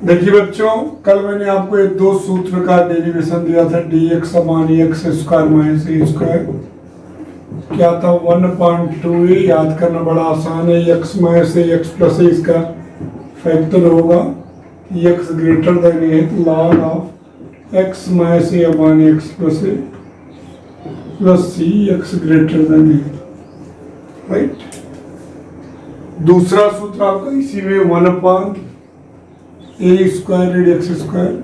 देखिए बच्चों, कल मैंने आपको एक दो सूत्र का डेरिवेशन दिया था, dx upon x square minus a square. क्या था? 1/2a। याद करना बड़ा आसान है। X minus a x plus a इसका फैक्टर होगा। X greater than a, log of x minus a upon x plus a plus c x greater than a. Right. दूसरा सूत्र आपका इसी में 1/a square x square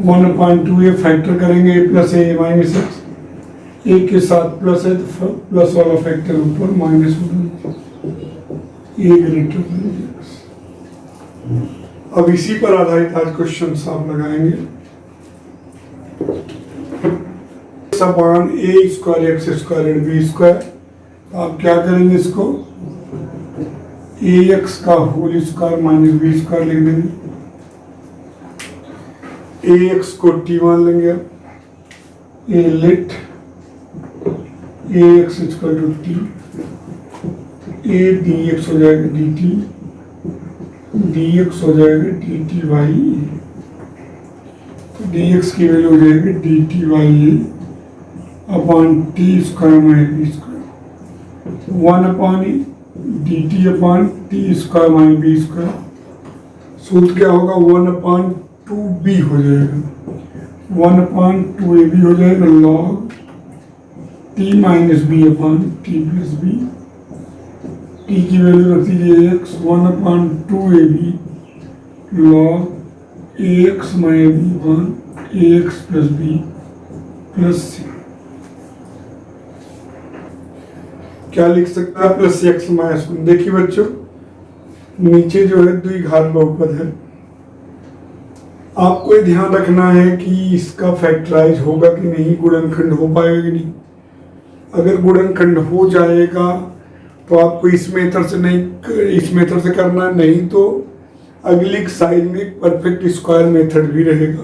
1/2a factor करेंगे ए plus ए minus x. ए के साथ प्लस है तो प्लस वाला फैक्टर ऊपर माइनस होगा, ए ग्रेटर देन एक्स। अब इसी पर आधारित आज क्वेश्चन आप लगाएंगे। Upon a square x square b square. तो आप क्या करेंगे? इसको ए एक्स का whole square minus b square लिख देंगे। ए एक्स को टी मान लेंगे। A let a x equal to t, a d x हो जाएगा डी टी, डी एक्स हो जाएगा डी टी बाई ए। तो डी एक्स की वैल्यू हो जाएगी d t by a upon t square minus b square. 1/a d t upon t square minus b square. सूत्र क्या होगा? 1/2b हो जाएगा, 1/2ab हो जाएगा log t minus b upon t plus b. T की वैल्यू रख दीजिए x, 1/2ab log a x minus b upon a x plus b plus c. क्या लिख सकते हैं? Plus x minus 1। देखिए बच्चों, नीचे जो है द्विघात बहुपद है। आपको ये ध्यान रखना है कि इसका फैक्टराइज होगा कि नहीं, गुणनखंड हो पाएगा कि नहीं। अगर गुणनखंड हो जाएगा तो आपको इस मेथड से नहीं, इस मेथड से करना, नहीं तो अगली साइड में परफेक्ट स्क्वायर मेथड भी रहेगा,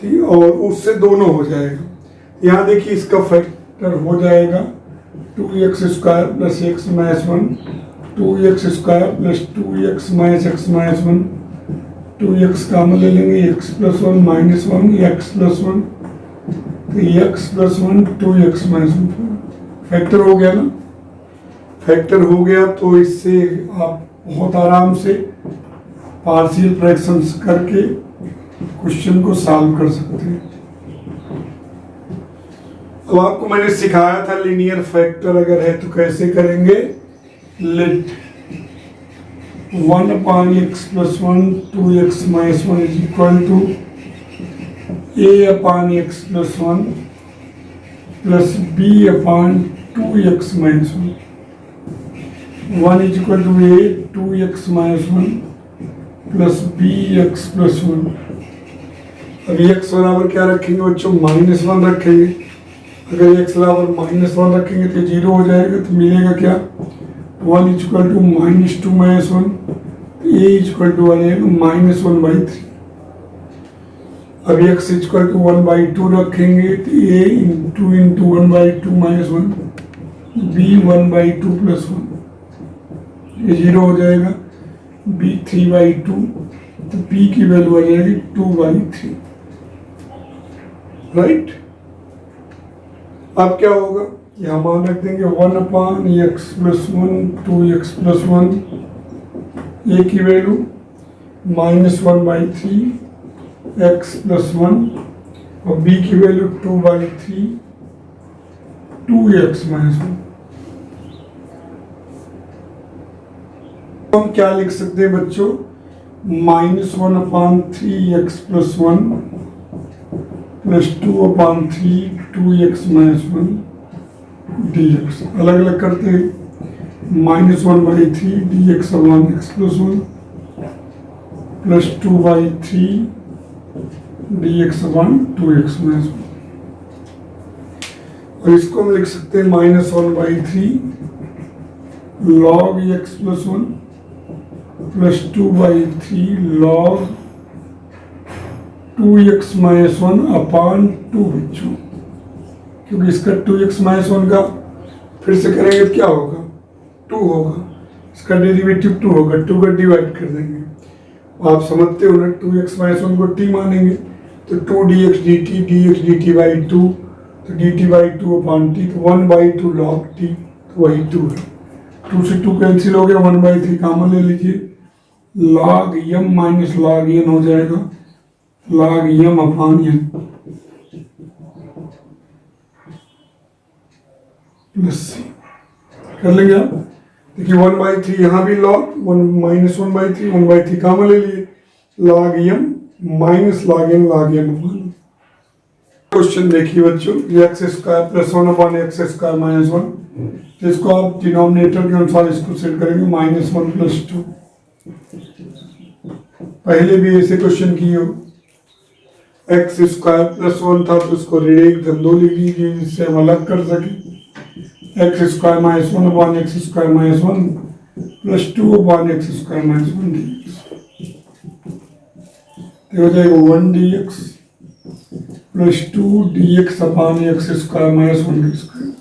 ठीक, और उससे दोनों हो जाएगा। यहाँ देखिए इसका फैक्टर हो जाएगा 2x square plus x minus 1, 2x square plus 2x minus x minus 1, 2x common ले लेंगे, x plus 1 minus 1 x plus 1, तो x plus 1 2x minus 1 factor हो गया ना। फैक्टर हो गया तो इससे आप बहुत आराम से पार्शियल फ्रैक्शंस करके क्वेश्चन को सॉल्व कर सकते हैं। अब आपको मैंने सिखाया था लीनियर फैक्टर अगर है तो कैसे करेंगे। Let 1/x plus 1 2x minus 1 is equal to a/x plus 1 plus b/2x minus 1। 1 is equal to a 2x minus 1 plus bx plus 1। अब x बराबर क्या रखेंगे बच्चों? -1 रखेंगे। अगर x बराबर -1 रखेंगे तो 0 हो जाएगा, तो मिलेगा क्या? 1 equal to -2 minus 1, a equal to आ जाएगा -1/3। अब x इक्वल टू 1/2 रखेंगे तो a into 1/2 minus 1, b 1/2 plus 1, ये 0 हो जाएगा, b 3/2, तो b की वैल्यू आ जाएगी 2/3। राइट। अब क्या होगा? यहाँ मान रख देंगे 1/x plus 1 2x plus 1, a की वैल्यू -1/3 x प्लस 1 और b की वैल्यू 2/3 2x माइनस 1। हम क्या लिख सकते हैं बच्चों? -1/3x plus 1 plus 2/3 2x minus 1 dx। अलग अलग करते हैं। -1/3 dx upon x plus 1 plus 2/3 dx upon 2x minus 1। और इसको हम लिख सकते हैं -1/3 log x plus 1 plus 2/3 log 2x minus 1 upon 2 बच्चों, क्योंकि इसका 2x माइनस 1 का फिर से करेंगे तो क्या होगा? 2 होगा। इसका डेरिवेटिव 2 होगा, 2 का डिवाइड कर देंगे। आप समझते हो ना, 2x माइनस 1 को t मानेंगे तो 2 dx dt बाई 2, तो dt बाई 2 अपॉन t, तो 1/2 log t, तो वही 2 है। 2 से 2 कैंसिल हो गया, 1/3 कॉमन ले लीजिए, log m minus log n हो जाएगा, log m upon n plus c कर लेंगे आप। देखिए 1/3 यहाँ भी log 1 माइनस 1/3 कॉमन ले लिए, log m minus log n upon. Question देखिए बच्चों, x square plus 1 upon x square minus 1, तो इसको आप डिनोमिनेटर के अनुसार इसको सेट करेंगे, -1 प्लस 2। पहले भी ऐसे क्वेश्चन किए हो, एक्स स्क्वायर प्लस 1 था तो उसको ऋण 1 धन 2 लिख लीजिए जिससे हम अलग कर सके। X square minus 1 upon x square minus 1 plus 2 upon x square minus 1 dx, तो हो जाएगा 1 dx plus 2 dx upon x square minus 1 D square,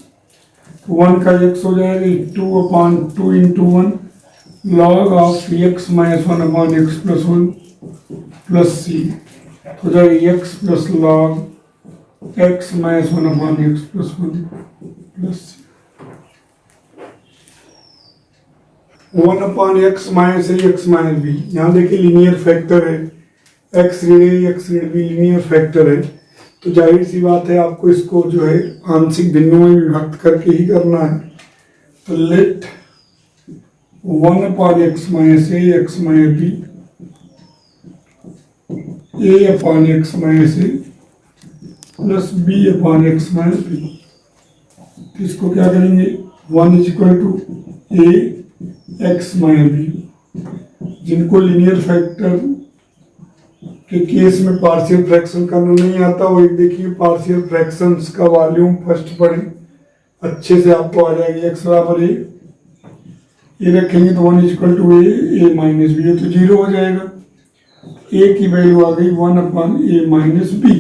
तो 1 का x हो जाएगा 2 upon 2 into 1 log of x minus 1 upon x plus 1 plus c, हो जाएगा x plus log x minus 1 upon x plus 1 plus c। 1 upon x minus a x minus b, यहाँ देखिए linear factor है, x ऋण a x ऋण b linear factor है, तो जाहिर सी बात है आपको इसको जो है आंशिक भिन्नों में विभक्त करके ही करना है। तो let 1 upon x minus a x minus b a upon x minus a plus b upon x minus b, तो इसको क्या करेंगे 1 is equal to a x minus b। जिनको लीनियर फैक्टर के केस में पार्शियल फ्रैक्शन करना नहीं आता, वो एक देखिए पार्शियल फ्रैक्शंस का वॉल्यूम फर्स्ट पढ़े, अच्छे से आपको आ जाएगी। x बराबर a रखेंगे तो 1 equal to a minus b है, तो 0 हो जाएगा। a की वैल्यू आ गई 1 अपॉन a माइनस बी।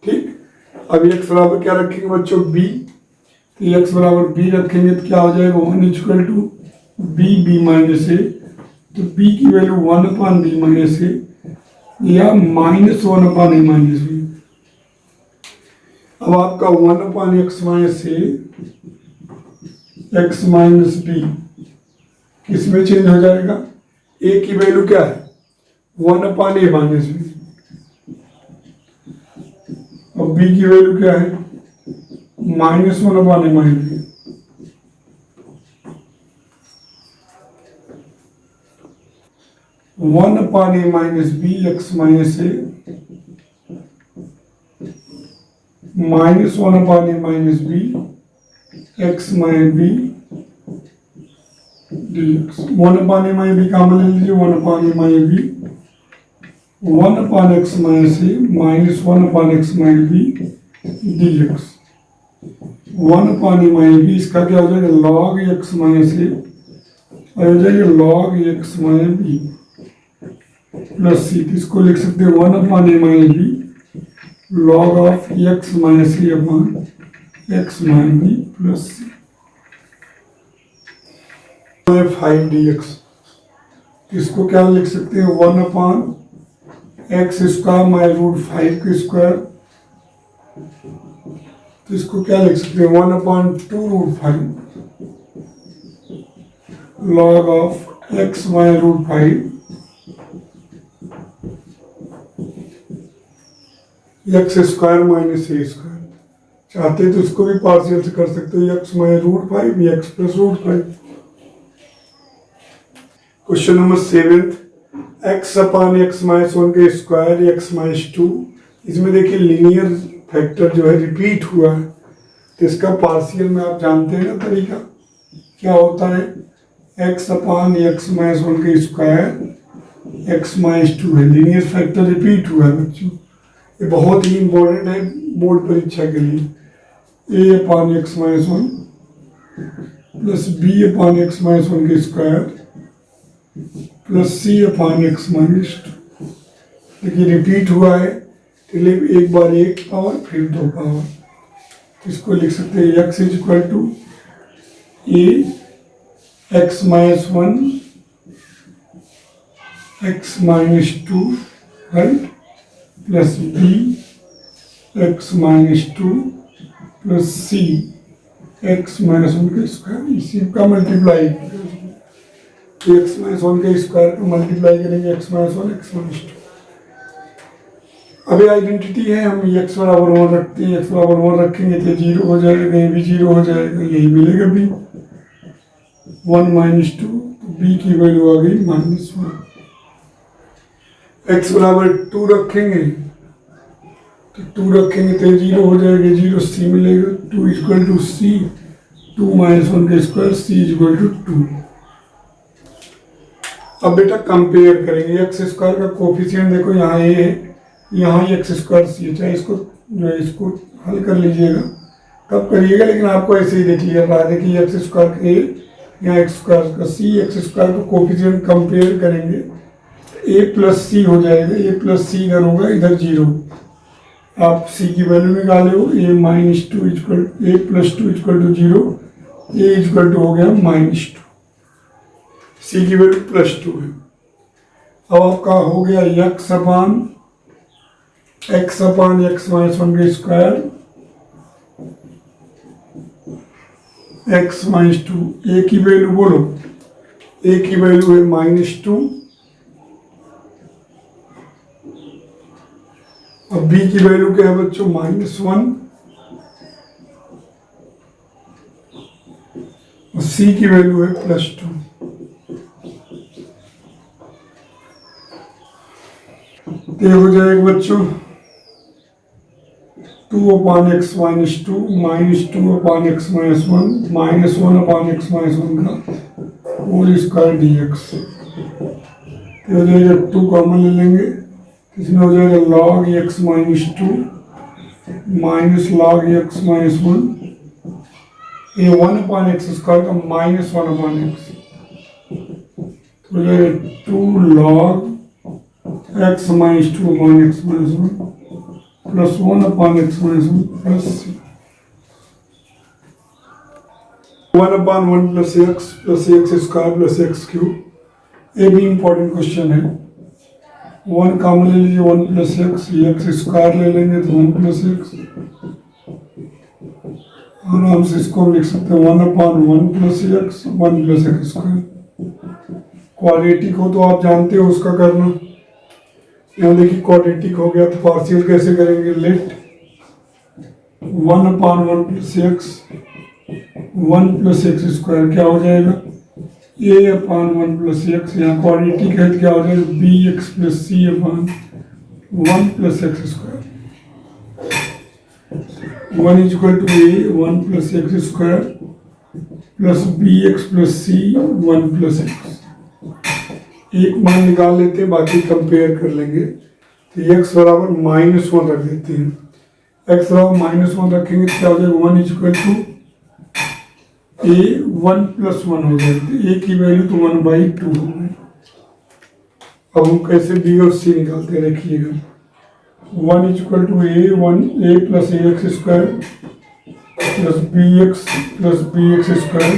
ठीक, अब x बराबर क्या रखेंगे बच्चों b, तो x बराबर b रखेंगे तो क्या हो जाएगा 1 equal to b minus a, तो b की value 1 upon b minus a या -1 अपॉन a माइनस b। अब आपका 1 upon x minus a x minus b किसमें चेंज हो जाएगा, a की वैल्यू क्या है 1 अपॉन a माइनस b, और b की वैल्यू क्या है -1 upon a minus b। One upon a minus b x minus a -1 upon a minus b x minus b dx। 1 upon a minus b common ले लीजिए, 1 upon a minus b 1 upon x minus a -1 upon x minus b dx। 1 upon a minus b, इसका क्या हो जाएगा log x minus a, और हो जाएगा log x minus b plus c, इसको लिख सकते हैं 1 upon a minus b log of x minus a upon x minus b plus c. 5 dx, इसको क्या लिख सकते हैं 1 upon x square minus root 5 का स्क्वायर, तो इसको क्या लिख सकते हैं 1 upon 2 root 5 log of x minus root 5 x square minus a square. चाहते तो इसको भी पार्शियल से कर सकते हो, x minus root 5 x plus root 5। Question number 7, x upon x minus 1 के स्क्वायर एक्स माइनस 2। इसमें देखिए लीनियर फैक्टर जो है रिपीट हुआ है, तो इसका पार्शियल में आप जानते हैं ना तरीका क्या होता है, एक्स अपॉन एक्स माइनस 1 के स्क्वायर एक्स माइनस 2 है, लीनियर फैक्टर रिपीट हुआ है बच्चों, ये बहुत ही इंपॉर्टेंट है बोर्ड परीक्षा के लिए। A upon x minus 1 plus b upon x minus 1 के square plus c upon x minus 2। देखिए रिपीट हुआ है, तो एक बार 1 पावर फिर 2 पावर, इसको लिख सकते हैं x is equal to a x minus 1, x minus 2, right, plus b x minus 2 plus c x minus 1 का स्क्वायर, इसी का मल्टीप्लाई x minus 1 के स्क्वायर का मल्टीप्लाई करेंगे x minus 1 x minus 2। अभी आइडेंटिटी है, हम x बराबर 1 रखते हैं, x बराबर 1 रखेंगे तो 0 हो जाएगा, ये भी 0 हो जाएगा, यही मिलेगा b 1 minus 2, तो b की वैल्यू आ गई -1। x बराबर 2 रखेंगे तो 2 रखेंगे तो 0 हो जाएगा, 0 c मिलेगा, 2 इक्वल टू c, 2 minus 1 का स्क्वायर c इक्वल टू 2। अब बेटा कंपेयर करेंगे, एक्स स्क्वायर का कोफिशिएंट देखो यहाँ ए है, यहाँ एक्स स्क्वायर सी है, चाहे इसको हल कर लीजिएगा तब करिएगा, लेकिन आपको ऐसे ही देख लिया रहा है कि एक्स स्क्वायर का ए यहाँ एक्स स्क्वायर का सी, एक्स स्क्वायर का कोफिशिएंट कंपेयर करेंगे ए प्लस सी हो जाएगा, ए प्लस सी इधर होगा, इधर 0, आप सी की वैल्यू निकाले हो, a minus 2 equal a plus 2 equal to 0, a equal to हो गया -2, सी की वैल्यू +2 है। अब आपका हो गया x अपान x माइनस 1 का स्क्वायर x माइनस 2, ए की वैल्यू बोलो, ए की वैल्यू है -2, अब b की वैल्यू क्या है बच्चों -1, और c की वैल्यू है +2। तो हो जाएगा बच्चों 2 अपान x माइनस 2 -2 अपान x माइनस 1 -1 अपान x माइनस 1 का होल स्क्वायर dx। तो हो जाएगा 2 कॉमन ले लेंगे, इसमें हो जाएगा log x minus 2 minus log x minus 1, ये 1 अपान x स्क्वायर का -1 अपान x, तो हो जाएगा 2 log x minus 2 upon x minus 1 plus 1 upon x minus 1 plus c, 1 upon 1 plus x square plus x cube। ये भी इम्पोर्टेंट क्वेश्चन है, 1 common ले लीजिए, 1 प्लस एक्स स्क्वायर ले लेंगे तो 1 प्लस एक्स, आराम से इसको लिख सकते हैं 1 upon 1 plus x 1 plus x square. Quadratic हो तो आप जानते हो उसका करना, यहाँ देखिए क्वाड्रेटिक हो गया तो पार्शियल कैसे करेंगे, let 1 upon 1 plus x 1 plus x square क्या हो जाएगा, ए अपॉन 1 प्लस एक्स, यहाँ क्वाड्रेटिक है तो क्या हो जाएगा b x plus c upon 1 plus x square, 1 equal to a 1 plus x square plus b x plus c 1 plus x. एक मान निकाल लेते हैं, बाकी कंपेयर कर लेंगे। तो x बराबर -1 रख देते हैं, x बराबर -1 रखेंगे तो क्या हो जाएगा 1 इक्वल टू ए 1 प्लस 1 हो जाएगा, तो ए की वैल्यू तो 1/2 हो गई। अब हम कैसे बी और सी निकालते हैं देखिएगा, 1 equal to a plus a x square plus b x square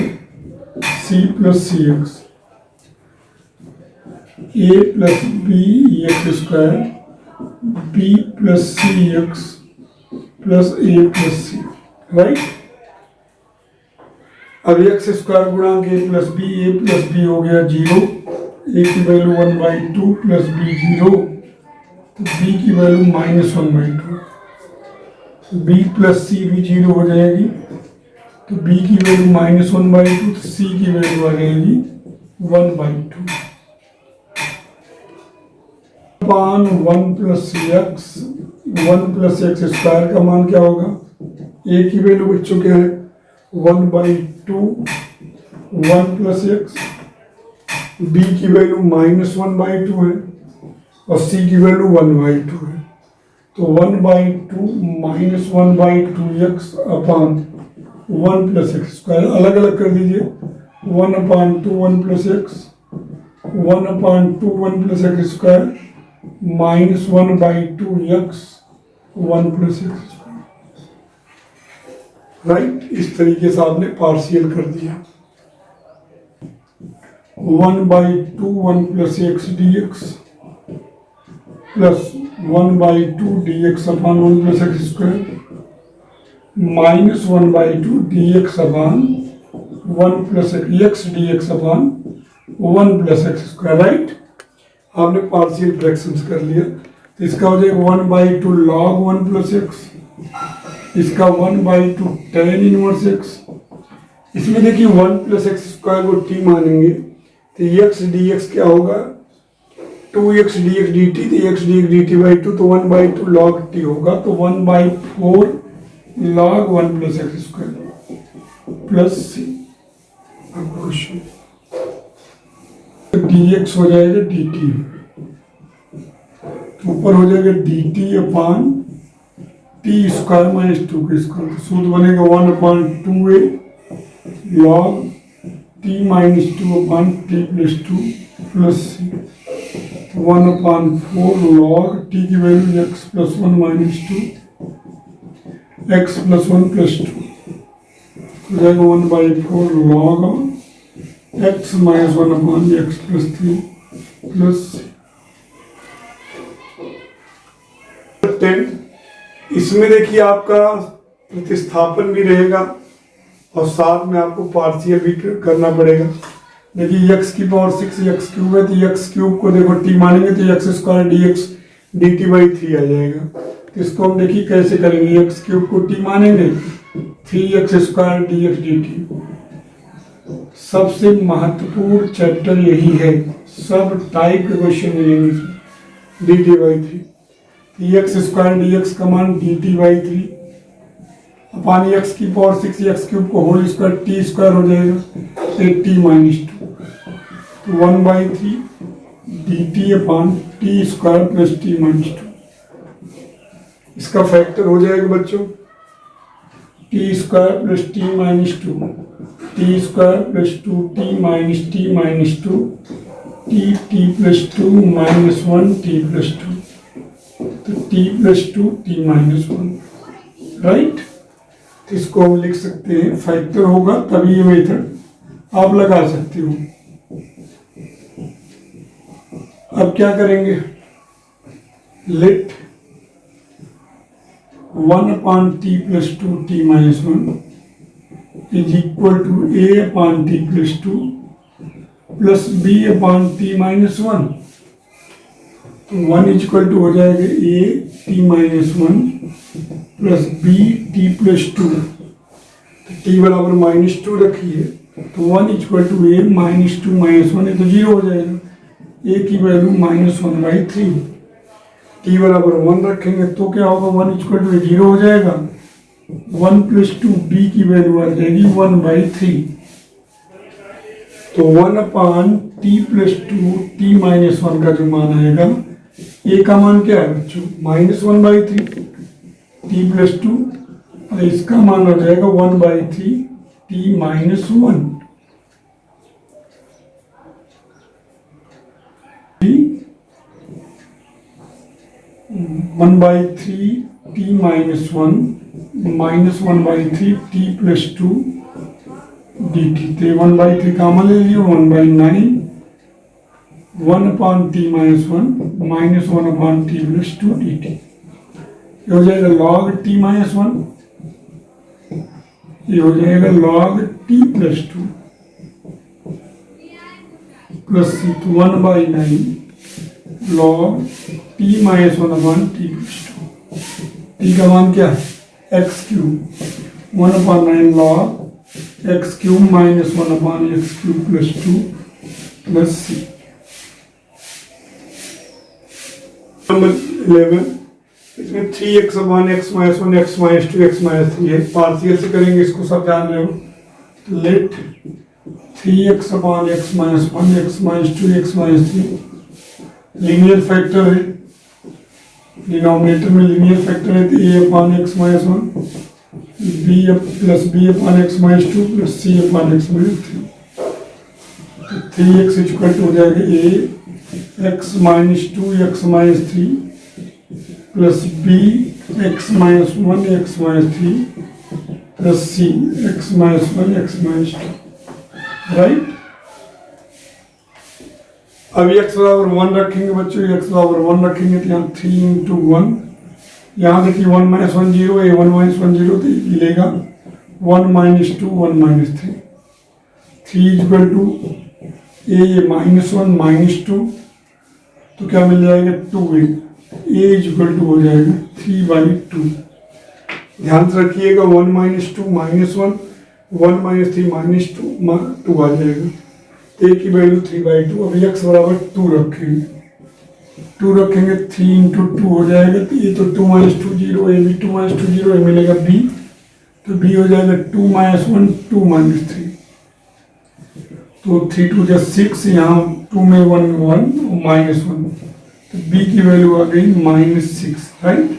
c plus c x, a plus b x square b plus c x plus a plus c, right. अब एक्स स्क्वायर गुणांक a plus B हो गया 0, ए की value 1/2 plus B 0, तो B की value -1/2, B plus सी भी 0 हो जाएगी, तो बी की वैल्यू -1/2, तो सी की वैल्यू आ जाएगी 1/2 अपान 1 प्लस एक्स स्क्वायर का मान क्या होगा, ए की वैल्यू बच्चों क्या है 1/2 1 प्लस एक्स, बी की वैल्यू -1/2 है और सी की वैल्यू 1/2 है, तो 1/2 -1/2 एक्स अपान 1 प्लस एक्स स्क्वायर अलग अलग कर दीजिए, 1/2 1 plus x 1/2 1 plus x square -1/2 x 1 plus x square, right. इस तरीके से आपने पार्शियल कर दिया। 1/2 1 plus x dx plus 1/2 dx upon 1 plus x square minus 1/2 dx upon 1 plus x dx upon 1 plus x square, right. आपने partial fractions कर लिया, तो इसका हो जाएगा 1/2 log 1 plus x, इसका 1/2 tan इनवर्स x। इसमें देखिए 1 plus x स्क्वायर को t मानेंगे तो x dx क्या होगा, 2x dx dt, तो x dx dt by 2, तो 1/2 log t होगा, तो 1/4 log 1 plus x square plus c। अब क्वेश्चन dx हो जाएगा dt, ऊपर हो जाएगा dt अपान टी स्क्वायर माइनस 2 का स्क्वायर, तो सूत्र बनेगा 1/2a log t माइनस 2 अपान t plus 2 plus c, 1/4 log t की value x plus 1 minus 2 x plus 1 plus 2 हो जाएगा 1/4 log x माइनस 1 अपान x प्लस 3 प्लस c। इसमें देखिए आपका प्रतिस्थापन भी रहेगा और साथ में आपको पार्शियल भी करना पड़ेगा। देखिए x की पावर 6 x क्यूब है, तो x क्यूब को देखो t मानेंगे तो x square dx dt by 3 आ जाएगा। तो इसको हम देखिए कैसे करेंगे, x क्यूब को t मानेंगे 3x स्क्वायर dx dt। सबसे महत्वपूर्ण चैप्टर यही है, सब टाइप के क्वेश्चन मिलेंगे dt by 3। x square dx का मान dt बाई 3 अपान x की पावर 6 x क्यूब को होल स्क्वायर t स्क्वायर हो जाएगा, t माइनस 2, तो 1/3 dt अपान t square plus t minus 2। इसका फैक्टर हो जाएगा बच्चों t square plus t minus 2, t square plus 2t minus t minus 2 t plus 2 minus 1 t plus 2, तो t plus 2 t minus 1, right. तो इसको हम लिख सकते हैं, फैक्टर होगा तभी ये मेथड आप लगा सकते हो। अब क्या करेंगे, let 1/t plus 2t minus 1 is equal to a/t plus 2 plus b/t minus 1। 1 equal to हो जाएगा a t minus 1 plus b t plus 2, तो t बराबर माइनस 2 रखिए, तो 1 equal to a minus 2 minus 1 है तो 0 हो जाएगा, a की वैल्यू -1/3। t बराबर 1 रखेंगे तो क्या होगा, 1 इक्वल टू 0 हो जाएगा, 1 प्लस 2 b की वैल्यू आ जाएगी 1/3, तो 1/t प्लस 2 t माइनस 1 का जो मान आएगा, a का मान क्या है बच्चों -1/3 t प्लस 2, और इसका मान हो जाएगा 1/3 t minus 1। 1/3 t minus 1 minus 1/3 t plus 2 dt, तो 1/3 कामन ले लियो, 1/9 1/t minus 1 minus 1/t plus 2 dt। ये हो जाएगा log t माइनस 1, ये हो जाएगा log t plus 2 plus 1/9 log t minus 1/t plus 2। t का मान क्या है x cube, 1/9 log x cube minus 1/x cube plus 2 plus c। Number 11, इसमें 3x अपान x minus 1 x minus 2 x minus 3 है, partial से करेंगे, इसको सब जान रहे हो। तो लेट 3x अपान x minus 1 x minus 2 x minus 3 linear factor है, डिनोमिनेटर में लीनियर फैक्टर है, तो a upon x minus 1 b plus b upon x minus 2 plus c upon x minus 3, तो 3x इक्वल टू हो जाएगा a x minus 2 x minus 3 plus b x minus 1 x minus 3 plus c x minus 1 x minus 2, right. अब x बराबर 1 रखेंगे बच्चों, x बराबर 1 रखेंगे तो यहाँ 3 इंटू 1, यहाँ देखिए 1 माइनस 1 0, a 1 माइनस 1 0 तो मिलेगा 1 minus 2 1 minus 3, 3 equal to a minus 1 minus 2 तो क्या मिल जाएगा 2a, a इक्वल टू हो जाएगा 3/2। ध्यान से रखिएगा 1 माइनस 2 माइनस 1, 1 माइनस 3 माइनस 2 आ जाएगा, a की वैल्यू 3/2। अब x बराबर 2 रखेंगे, 2 रखेंगे 3 इंटू 2 हो जाएगा, तो ये तो 2 माइनस 2 0, ए भी 2 माइनस 2 0, ए मिलेगा b, तो b हो जाएगा 2 माइनस 1 2 माइनस 3, तो 3 2 जा 6, यहाँ 2 में 1 1 माइनस 1, तो b की वैल्यू आ गई -6, राइट।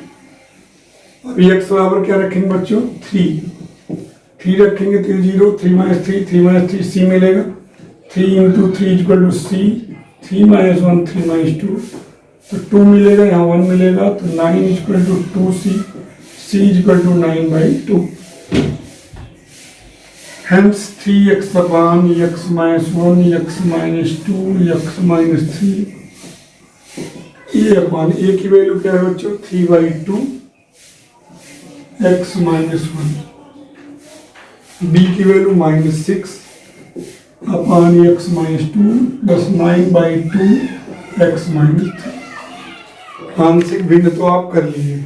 अभी x बराबर क्या रखेंगे बच्चों 3 रखेंगे तो 0, 3 माइनस 3 c मिलेगा, 3 into 3 equal to c, 3 minus 1 3 minus 2 तो 2 मिलेगा, यहाँ 1 मिलेगा, तो 9 equal to 2c, c equal to 9/2। Hence 3x upon x minus 1 x minus 2 x minus 3 a upon a की वैल्यू क्या है बच्चों 3/2 x माइनस 1, b की value -6 upon x minus 2 plus 9/2 x minus 3। आंशिक भिन्न तो आप कर लीजिए,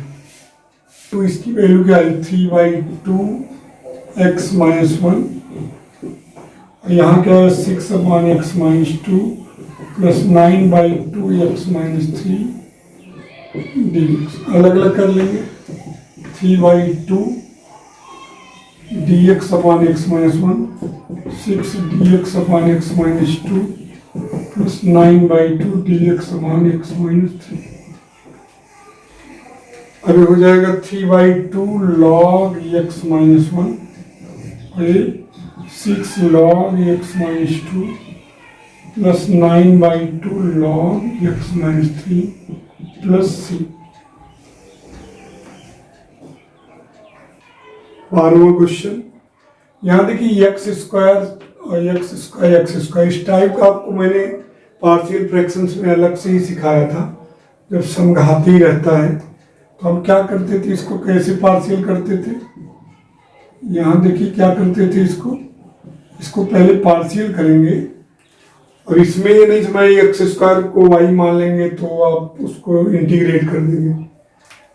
तो इसकी वैल्यू क्या है 3/2 x माइनस 1, यहाँ क्या है 6 upon x minus 2 plus 9/2 x minus 3 dx। अलग अलग कर लेंगे, 3/2 dx upon x minus 1, 6 dx upon x minus 2 plus 9/2 dx upon x minus 3। अभी हो जाएगा 3/2 log x माइनस 1 और 6 log x minus 2 plus 9/2 log x minus 3 plus c। 12वां question, यहाँ देखिए एक्स स्क्वायर इस टाइप का आपको मैंने पार्शियल फ्रैक्शंस में अलग से ही सिखाया था। जब समघाती रहता है तो हम क्या करते थे, इसको कैसे पार्शियल करते थे। यहाँ देखिए क्या करते थे, इसको पहले पार्शियल करेंगे और इसमें ये नहीं समझ एक्स स्क्वायर को वाई मान लेंगे तो आप उसको इंटीग्रेट कर देंगे।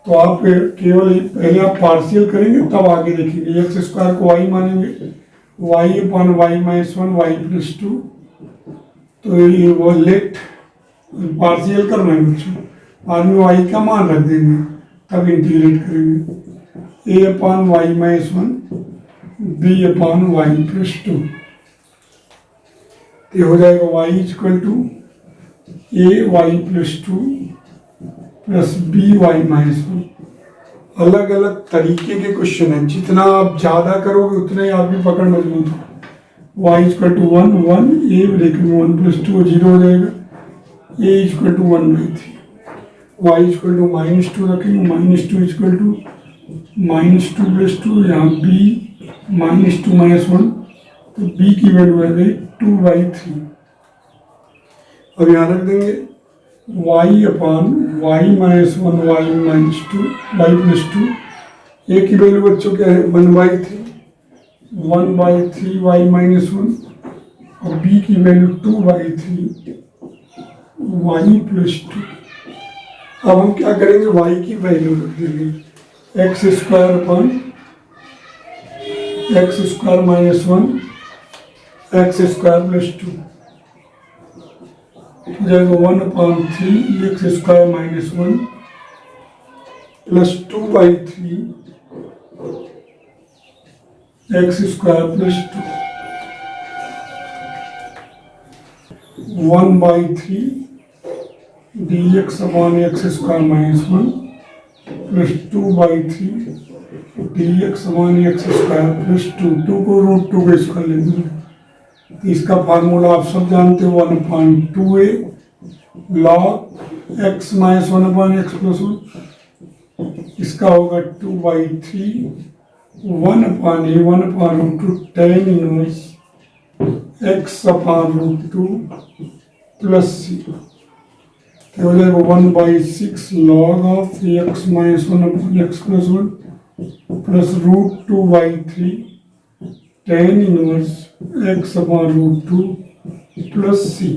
तो आप केवल पहले आप पार्शियल करेंगे तब आगे देखेंगे। एक्स स्क्वायर को वाई मानेंगे, y upon y minus 1 y plus 2, तो ये वो लेट पार्शियल करना है बच्चों, बाद में वाई का मान रख देंगे तब इंटीग्रेट करेंगे। A upon y minus 1 b upon y plus 2, ये हो जाएगा y equal to a y plus 2 plus b y minus 1। अलग अलग तरीके के क्वेश्चन हैं, जितना आप ज़्यादा करोगे उतना ही आपकी पकड़ मजबूत हो। Y equal to 1 1 a break में 1 प्लस 2 0 हो जाएगा, a equal to 1/3, y equal to -2 रखेंगे, -2 इक्वल टू -2 प्लस 2, यहाँ बी -2 माइनस 1, तो बी की वैल्यू आ गई 2/3। अब यहाँ रख देंगे y अपॉन y minus 1 y minus 2 y plus 2, a की वैल्यू बच्चों क्या है 1/3 वाई माइनस 1 और बी की वैल्यू 2/3 वाई प्लस 2। अब हम क्या करेंगे, y की वैल्यू रख देंगे x square upon x square minus 1 x square plus 2 हो जाएगा 1/3 x square minus 1 plus 2/3 x square plus 2, 1/3 dx upon x square minus 1 plus 2/3 dx upon x square plus 2 को √2 बेस कर लेंगे। तो इसका फार्मूला आप सब जानते हो 1/2a log x minus 1/x plus 1, इसका होगा 2/3 1/a 1/√2 tan inverse x upon √2 plus c, तो हो जाएगा 1/6 log of x minus 1 upon x plus 1 plus √2/3 tan inverse x upon √2 plus C.